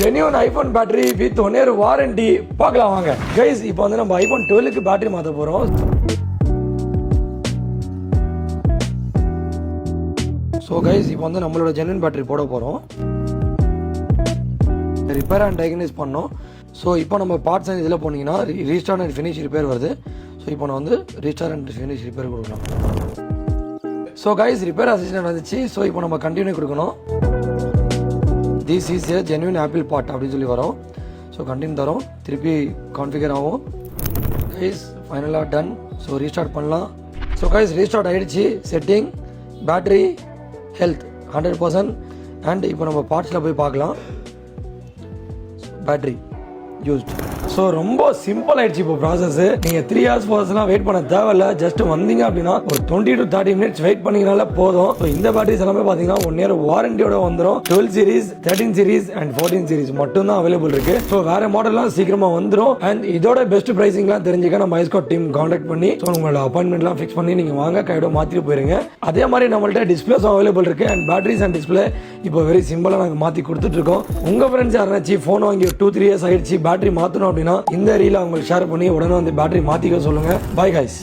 Genuine iPhone battery with 1 year warranty பார்க்கலாம் வாங்க guys. இப்போ வந்து நம்ம ஐபோன் 12க்கு பேட்டரி மாற்ற போறோம். ஸோ கைஸ் இப்போ வந்து நம்மளோட ஜென்யூன் பேட்டரி போட போறோம். ரிப்பேர் அண்ட் டயக்னைஸ் பண்ணோம். ஸோ இப்போ நம்ம பார்ட்ஸ் அண்ட் இதில் போனீங்கன்னா ரீஸ்டார்ட் அண்ட் ஃபினிஷ் ரிப்பேர் வருது. ஸோ இப்போ நான் வந்து ரீஸ்டார்ட் அண்ட் ஃபினிஷ் ரிப்பேர் கொடுக்கலாம். ஸோ கைஸ் ரிப்பேர் அசிஸ்டன்ட் வந்துச்சு. ஸோ இப்போ நம்ம கண்டினியூ கொடுக்கணும். This is a genuine apple part அப்படின்னு சொல்லி வரும். ஸோ கண்டினியூ தரோம். திருப்பி கான்ஃபிகர் ஆகும். கைஸ் ஃபைனலாக டன். ஸோ ரீஸ்டார்ட் பண்ணலாம். ஸோ கைஸ் ரீஸ்டார்ட் ஆகிடுச்சு. Setting, battery, health 100%. அண்ட் இப்போ நம்ம பார்ட்ஸில் போய் பார்க்கலாம். Battery used. ஸோ ரொம்ப சிம்பிள் ஆயிடுச்சு இப்போ ப்ராசஸ். நீங்கள் 3 hours 4 hours வெயிட் பண்ண தேவையில்ல. ஜஸ்ட் வந்தீங்க அப்படின்னா ஒரு 20 to 30 minutes வெயிட் பண்ணிங்கனால போதும். ஸோ இந்த பேட்டரிஸ் எல்லாமே பார்த்தீங்கன்னா 1 year வாரண்டியோட வந்துடும். 12 series, 13 series அண்ட் 14 series மட்டும் தான் அவைலபிள் இருக்கு. ஸோ வேற மாடல்லாம் சீக்கிரமா வந்துடும். அண்ட் இதோட பெஸ்ட் பிரைசிங்லாம் தெரிஞ்சுக்க நம்ம ஐஸ்காட் டீம் கான்டாக்ட் பண்ணி ஸோ உங்களோட அப்பாயின்மெண்ட்லாம் ஃபிக்ஸ் பண்ணி நீங்க வாங்க கையோட மாற்றிட்டு போயிருங்க. அதே மாதிரி நம்மள்ட்ட டிஸ்பிளேஸும் அவைலபிள் இருக்கு. அண்ட் பேட்டரிஸ் அண்ட் டிஸ்பிளே இப்போ வெரி சிம்பிளாக நாங்கள் மாற்றி கொடுத்துட்டு இருக்கோம். உங்க ஃப்ரெண்ட்ஸ் யாராச்சும் ஃபோன் வாங்கி 2-3 years ஆயிடுச்சு பேட்டரி மாற்றணும் அப்படின்னா இந்த ரீல அவங்களுக்கு ஷேர் பண்ணி உடனே வந்து பேட்டரி மாற்றிக்க சொல்லுங்க. Bye guys.